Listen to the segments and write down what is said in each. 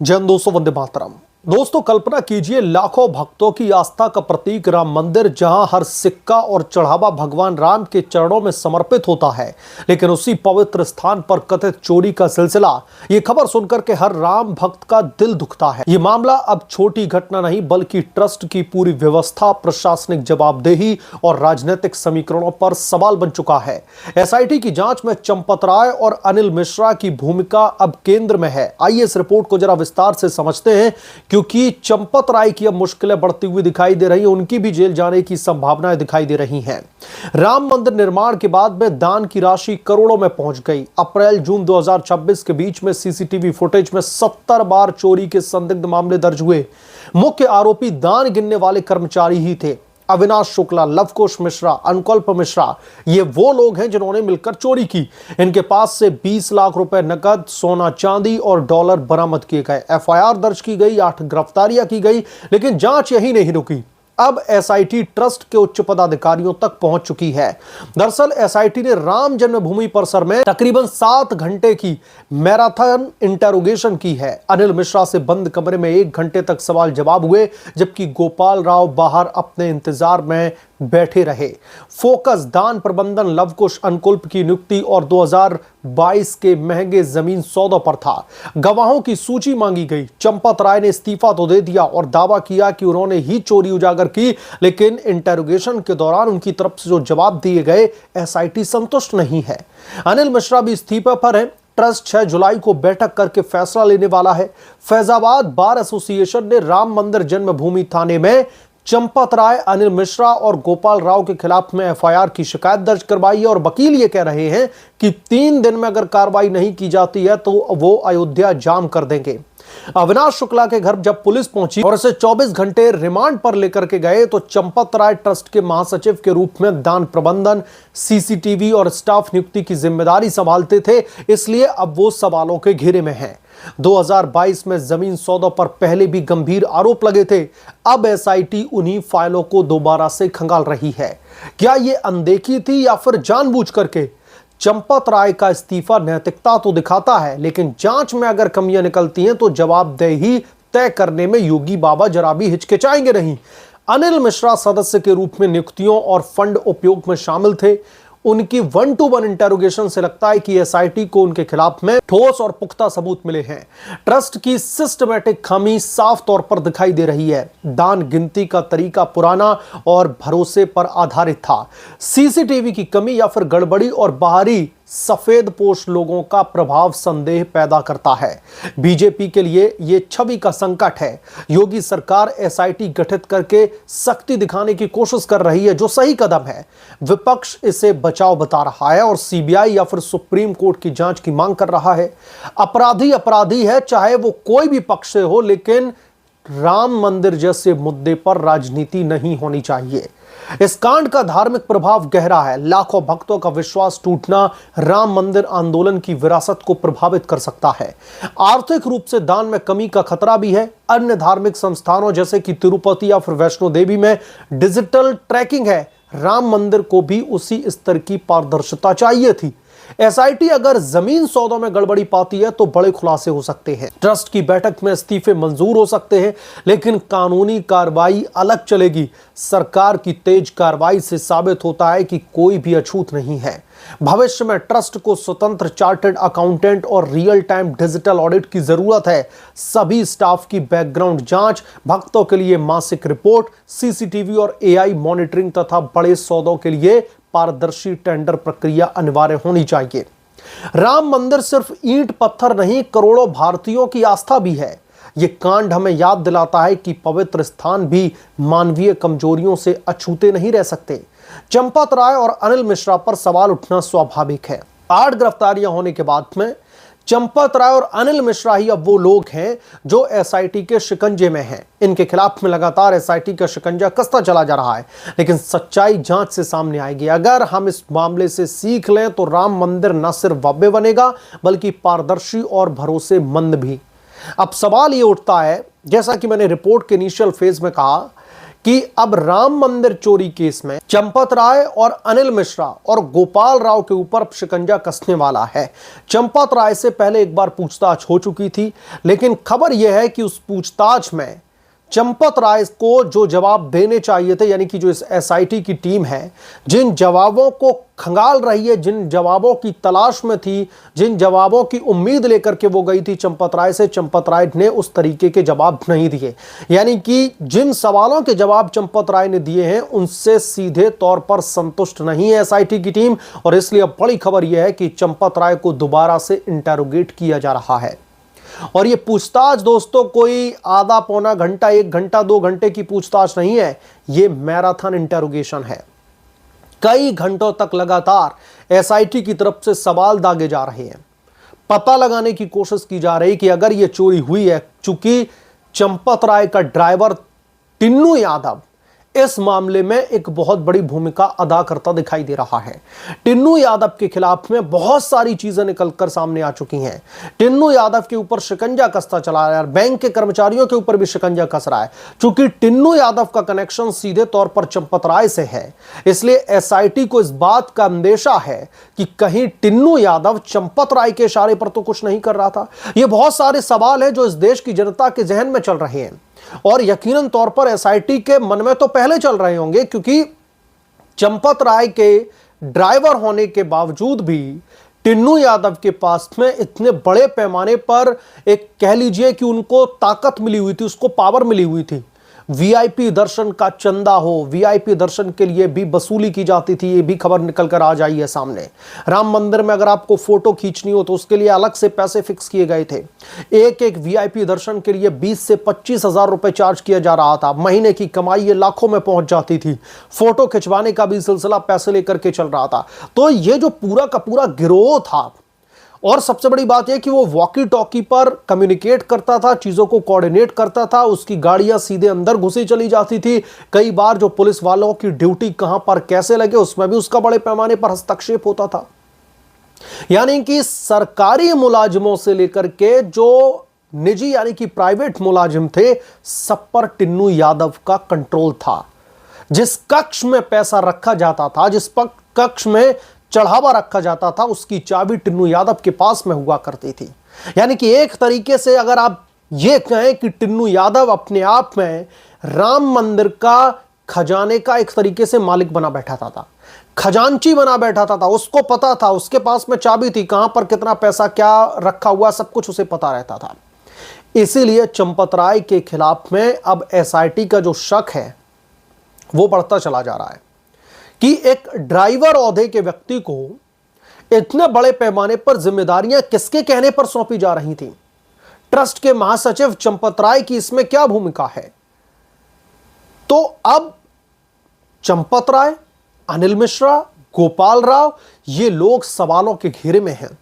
जन 200 वंदे मातरम। दोस्तों, कल्पना कीजिए लाखों भक्तों की आस्था का प्रतीक राम मंदिर, जहां हर सिक्का और चढ़ावा भगवान राम के चरणों में समर्पित होता है, लेकिन उसी पवित्र स्थान पर कथित चोरी का सिलसिला। ये खबर सुनकर के हर राम भक्त का दिल दुखता है। ये मामला अब छोटी घटना नहीं बल्कि ट्रस्ट की पूरी व्यवस्था, प्रशासनिक जवाबदेही और राजनीतिक समीकरणों पर सवाल बन चुका है। एसआईटी की जांच में चंपत राय और अनिल मिश्रा की भूमिका अब केंद्र में है। आइए इस रिपोर्ट को जरा विस्तार से समझते हैं, क्योंकि चंपत राय की अब मुश्किलें बढ़ती हुई दिखाई दे रही हैं। उनकी भी जेल जाने की संभावनाएं दिखाई दे रही हैं। राम मंदिर निर्माण के बाद में दान की राशि करोड़ों में पहुंच गई। अप्रैल जून 2026 के बीच में सीसीटीवी फुटेज में 70 बार चोरी के संदिग्ध मामले दर्ज हुए। मुख्य आरोपी दान गिनने वाले कर्मचारी ही थे। अविनाश शुक्ला, लवकुश मिश्रा, अनुकल्प मिश्रा, ये वो लोग हैं जिन्होंने मिलकर चोरी की। इनके पास से 20 लाख रुपए नकद, सोना चांदी और डॉलर बरामद किए गए। एफआईआर दर्ज की गई, 8 गिरफ्तारियां की गई, लेकिन जांच यही नहीं रुकी। अब एसआईटी ट्रस्ट के उच्च पदाधिकारियों तक पहुंच चुकी है। दरअसल एसआईटी ने राम जन्मभूमि परिसर में तकरीबन 7 घंटे की मैराथन इंटेरोगेशन की है। अनिल मिश्रा से बंद कमरे में 1 घंटे तक सवाल जवाब हुए, जबकि गोपाल राव बाहर अपने इंतजार में बैठे रहे। फोकस दान प्रबंधन, लवकुश, अनुकल्प की नियुक्ति और 2022 के महंगे जमीन सौदों पर था। गवाहों की सूची मांगी गई। चंपत राय ने इस्तीफा तो दे दिया और दावा किया कि उन्होंने ही चोरी उजागर की, लेकिन इंटेरोगेशन के दौरान उनकी तरफ से जो जवाब दिए गए, एसआईटी संतुष्ट नहीं है। अनिल मिश्रा भी इस्तीफे पर है। ट्रस्ट 6 जुलाई को बैठक करके फैसला लेने वाला है। फैजाबाद बार एसोसिएशन ने राम मंदिर जन्मभूमि थाने में चंपत राय, अनिल मिश्रा और गोपाल राव के खिलाफ में एफआईआर की शिकायत दर्ज करवाई है और वकील ये कह रहे हैं कि 3 दिन में अगर कार्रवाई नहीं की जाती है तो वो अयोध्या जाम कर देंगे। अविनाश शुक्ला के घर जब पुलिस पहुंची और इसे 24 घंटे रिमांड पर लेकर के गए, तो चंपत राय ट्रस्ट के महासचिव के रूप में दान प्रबंधन, सीसीटीवी और स्टाफ नियुक्ति की जिम्मेदारी संभालते थे, इसलिए अब वो सवालों के घेरे में हैं। 2022 में जमीन सौदों पर पहले भी गंभीर आरोप लगे थे। अब एसआईटी उन्हीं फाइलों को दोबारा से खंगाल रही है। क्या यह अनदेखी थी या फिर जानबूझ करके? चंपत राय का इस्तीफा नैतिकता तो दिखाता है, लेकिन जांच में अगर कमियां निकलती हैं तो जवाबदेही तय करने में योगी बाबा जरा भी हिचकिचाएंगे नहीं। अनिल मिश्रा सदस्य के रूप में नियुक्तियों और फंड उपयोग में शामिल थे। उनकी 1-to-1 इंटेरोगेशन से लगता है कि एसआईटी को उनके खिलाफ में ठोस और पुख्ता सबूत मिले हैं। ट्रस्ट की सिस्टमैटिक खामी साफ तौर पर दिखाई दे रही है। दान गिनती का तरीका पुराना और भरोसे पर आधारित था। सीसीटीवी की कमी या फिर गड़बड़ी और बाहरी सफेद पोश लोगों का प्रभाव संदेह पैदा करता है। बीजेपी के लिए यह छवि का संकट है। योगी सरकार एसआईटी गठित करके सख्ती दिखाने की कोशिश कर रही है, जो सही कदम है। विपक्ष इसे बचाव बता रहा है और सीबीआई या फिर सुप्रीम कोर्ट की जांच की मांग कर रहा है। अपराधी अपराधी है, चाहे वो कोई भी पक्ष से हो, लेकिन राम मंदिर जैसे मुद्दे पर राजनीति नहीं होनी चाहिए। इस कांड का धार्मिक प्रभाव गहरा है। लाखों भक्तों का विश्वास टूटना राम मंदिर आंदोलन की विरासत को प्रभावित कर सकता है। आर्थिक रूप से दान में कमी का खतरा भी है। अन्य धार्मिक संस्थानों जैसे कि तिरुपति या फिर वैष्णो देवी में डिजिटल ट्रैकिंग है। राम मंदिर को भी उसी स्तर की पारदर्शिता चाहिए थी। एसआईटी अगर जमीन सौदों में गड़बड़ी पाती है तो बड़े खुलासे हो सकते हैं। ट्रस्ट की बैठक में इस्तीफे मंजूर हो सकते हैं, लेकिन कानूनी कार्रवाई अलग चलेगी। सरकार की तेज कार्रवाई से साबित होता है कि कोई भी अछूत नहीं है। भविष्य में ट्रस्ट को स्वतंत्र चार्टर्ड अकाउंटेंट और रियल टाइम डिजिटल ऑडिट की जरूरत है। सभी स्टाफ की बैकग्राउंड जांच, भक्तों के लिए मासिक रिपोर्ट, सीसीटीवी और एआई मॉनिटरिंग तथा बड़े सौदों के लिए पारदर्शी टेंडर प्रक्रिया अनिवार्य होनी चाहिए। राम मंदिर सिर्फ ईंट पत्थर नहीं, करोड़ों भारतीयों की आस्था भी है। यह कांड हमें याद दिलाता है कि पवित्र स्थान भी मानवीय कमजोरियों से अछूते नहीं रह सकते। चंपत राय और अनिल मिश्रा पर सवाल उठना स्वाभाविक है। 8 गिरफ्तारियां होने के बाद में चंपत राय और अनिल मिश्रा ही अब वो लोग हैं जो एसआईटी के शिकंजे में हैं। इनके खिलाफ में लगातार एसआईटी का शिकंजा कसता चला जा रहा है, लेकिन सच्चाई जांच से सामने आएगी। अगर हम इस मामले से सीख लें तो राम मंदिर न सिर्फ भव्य बनेगा बल्कि पारदर्शी और भरोसेमंद भी। अब सवाल ये उठता है, जैसा कि मैंने रिपोर्ट के इनिशियल फेज में कहा, कि अब राम मंदिर चोरी केस में चंपत राय और अनिल मिश्रा और गोपाल राव के ऊपर शिकंजा कसने वाला है। चंपत राय से पहले एक बार पूछताछ हो चुकी थी, लेकिन खबर यह है कि उस पूछताछ में चंपत राय को जो जवाब देने चाहिए थे, यानी कि जो इस एसआईटी की टीम है जिन जवाबों को खंगाल रही है, जिन जवाबों की तलाश में थी, जिन जवाबों की उम्मीद लेकर के वो गई थी चंपत राय से, चंपत राय ने उस तरीके के जवाब नहीं दिए। यानी कि जिन सवालों के जवाब चंपत राय ने दिए हैं उनसे सीधे तौर पर संतुष्ट नहीं है एसआईटी की टीम, और इसलिए अब बड़ी खबर यह है कि चंपत राय को दोबारा से इंटेरोगेट किया जा रहा है। और ये पूछताछ दोस्तों कोई आधा पौना घंटा, 1 घंटा 2 घंटे की पूछताछ नहीं है, ये मैराथन इंटेरोगेशन है। कई घंटों तक लगातार एसआईटी की तरफ से सवाल दागे जा रहे हैं, पता लगाने की कोशिश की जा रही कि अगर ये चोरी हुई है, चूंकि चंपत राय का ड्राइवर टिन्नू यादव इस मामले में एक बहुत बड़ी भूमिका अदा करता दिखाई दे रहा है। टिन्नू यादव के खिलाफ में बहुत सारी चीजें निकलकर सामने आ चुकी हैं। टिन्नू यादव के ऊपर शिकंजा कसता चला रहा है, बैंक के कर्मचारियों के ऊपर भी शिकंजा कस रहा है। चूंकि टिन्नू यादव का कनेक्शन सीधे तौर पर चंपत राय से है, इसलिए एसआईटी को इस बात का अंदेशा है कि कहीं टिन्नू यादव चंपत राय के इशारे पर तो कुछ नहीं कर रहा था। ये बहुत सारे सवाल हैं जो इस देश की जनता के जहन में चल रहे हैं, और यकीनन तौर पर एसआईटी के मन में तो पहले चल रहे होंगे, क्योंकि चंपत राय के ड्राइवर होने के बावजूद भी टिन्नू यादव के पास में इतने बड़े पैमाने पर एक कह लीजिए कि उनको ताकत मिली हुई थी, उसको पावर मिली हुई थी। वीआईपी दर्शन का चंदा हो, वीआईपी दर्शन के लिए भी वसूली की जाती थी, ये भी खबर निकल कर आ जाई है सामने। राम मंदिर में अगर आपको फोटो खींचनी हो तो उसके लिए अलग से पैसे फिक्स किए गए थे। एक एक वीआईपी दर्शन के लिए 20 से 25 हजार रुपए चार्ज किया जा रहा था। महीने की कमाई ये लाखों में पहुंच जाती थी। फोटो खिंचवाने का भी सिलसिला पैसे लेकर के चल रहा था। तो ये जो पूरा का पूरा गिरोह था, और सबसे बड़ी बात यह कि वो वॉकी टॉकी पर कम्युनिकेट करता था, चीजों को कोऑर्डिनेट करता था, उसकी गाड़ियां सीधे अंदर घुसी चली जाती थी। कई बार जो पुलिस वालों की ड्यूटी कहां पर कैसे लगे उसमें भी उसका बड़े पैमाने पर हस्तक्षेप होता था। यानी कि सरकारी मुलाजिमों से लेकर के जो निजी यानी कि प्राइवेट मुलाजिम थे, सब पर टिन्नू यादव का कंट्रोल था। जिस कक्ष में पैसा रखा जाता था, जिस कक्ष में चढ़ावा रखा जाता था, उसकी चाबी टिन्नू यादव के पास में हुआ करती थी। यानी कि एक तरीके से अगर आप ये कहें कि टिन्नू यादव अपने आप में राम मंदिर का खजाने का एक तरीके से मालिक बना बैठा था, खजांची बना बैठा था। उसको पता था, उसके पास में चाबी थी, कहां पर कितना पैसा क्या रखा हुआ सब कुछ उसे पता रहता था। इसीलिए चंपत राय के खिलाफ में अब एसआईटी का जो शक है वो बढ़ता चला जा रहा है कि एक ड्राइवर ओहदे के व्यक्ति को इतने बड़े पैमाने पर जिम्मेदारियां किसके कहने पर सौंपी जा रही थी। ट्रस्ट के महासचिव चंपत राय की इसमें क्या भूमिका है। तो अब चंपत राय, अनिल मिश्रा, गोपाल राव, ये लोग सवालों के घेरे में हैं।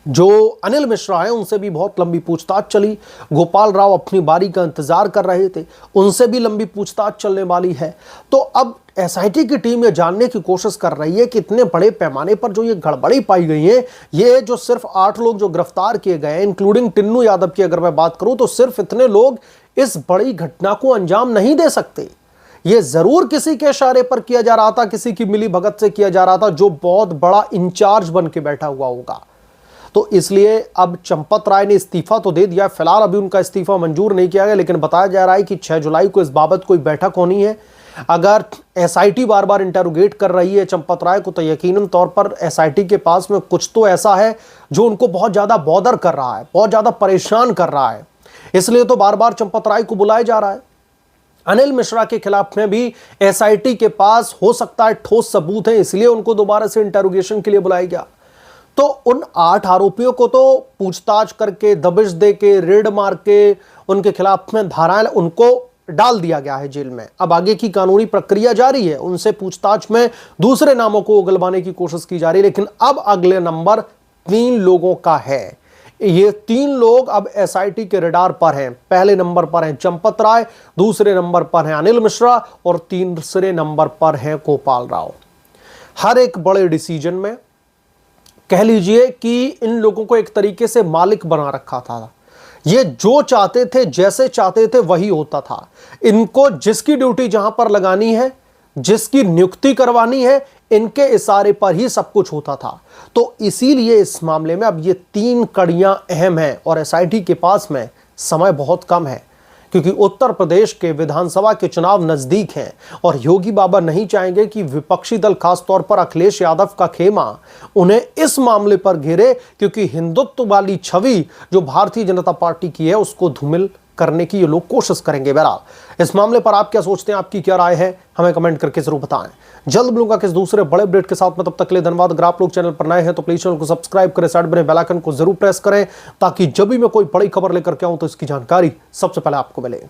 जो अनिल मिश्रा हैं उनसे भी बहुत लंबी पूछताछ चली। गोपाल राव अपनी बारी का इंतजार कर रहे थे, उनसे भी लंबी पूछताछ चलने वाली है। तो अब एसआईटी की टीम ये जानने की कोशिश कर रही है कि इतने बड़े पैमाने पर जो ये गड़बड़ी पाई गई है, ये जो सिर्फ 8 लोग जो गिरफ्तार किए गए हैं, इंक्लूडिंग टिन्नू यादव की अगर मैं बात करूं, तो सिर्फ इतने लोग इस बड़ी घटना को अंजाम नहीं दे सकते। ये जरूर किसी के इशारे पर किया जा रहा था, किसी की मिली भगत से किया जा रहा था, जो बहुत बड़ा इंचार्ज बन के बैठा हुआ होगा। तो इसलिए अब चंपत राय ने इस्तीफा तो दे दिया, फिलहाल अभी उनका इस्तीफा मंजूर नहीं किया गया, लेकिन बताया जा रहा है कि 6 जुलाई को इस बाबत कोई बैठक होनी है। अगर एसआईटी बार बार इंटेरोगेट कर रही है चंपत राय को, तो यकीनन तौर पर एसआईटी के पास में कुछ तो ऐसा है जो उनको बहुत ज्यादा बॉदर कर रहा है, बहुत ज्यादा परेशान कर रहा है। इसलिए तो बार बार चंपत राय को बुलाया जा रहा है। अनिल मिश्रा के खिलाफ में भी एसआईटी के पास हो सकता है ठोस सबूत है, इसलिए उनको दोबारा से इंटेरोगेशन के लिए बुलाया गया। तो उन 8 आरोपियों को तो पूछताछ करके, दबिश दे के, रेड मार के उनके खिलाफ में धाराएं उनको डाल दिया गया है जेल में। अब आगे की कानूनी प्रक्रिया जारी है, उनसे पूछताछ में दूसरे नामों को उगलवाने की कोशिश की जा रही है। लेकिन अब अगले नंबर 3 लोगों का है। ये 3 लोग अब एसआईटी के रडार पर हैं। पहले नंबर पर हैं चंपत राय, दूसरे नंबर पर हैं अनिल मिश्रा और तीसरे नंबर पर हैं गोपाल राव। हर एक बड़े डिसीजन में कह लीजिए कि इन लोगों को एक तरीके से मालिक बना रखा था। ये जो चाहते थे, जैसे चाहते थे वही होता था। इनको जिसकी ड्यूटी जहां पर लगानी है, जिसकी नियुक्ति करवानी है, इनके इशारे पर ही सब कुछ होता था। तो इसीलिए इस मामले में अब ये 3 कड़ियां अहम हैं और एसआईटी के पास में समय बहुत कम है, क्योंकि उत्तर प्रदेश के विधानसभा के चुनाव नजदीक हैं और योगी बाबा नहीं चाहेंगे कि विपक्षी दल, खासतौर पर अखिलेश यादव का खेमा उन्हें इस मामले पर घेरे, क्योंकि हिंदुत्व वाली छवि जो भारतीय जनता पार्टी की है उसको धूमिल करने की ये लोग कोशिश करेंगे। बहरहाल इस मामले पर आप क्या सोचते हैं, आपकी क्या राय है, हमें कमेंट करके जरूर बताएं। जल्द मिलूंगा किस दूसरे बड़े अपडेट के साथ में, तब तक के लिए धन्यवाद। अगर आप लोग चैनल पर नए हैं तो प्लीज चैनल को सब्सक्राइब करें, साइड बने बेल आइकन को जरूर प्रेस करें, ताकि जब भी मैं कोई बड़ी खबर लेकर के आऊं तो इसकी जानकारी सबसे पहले आपको मिले।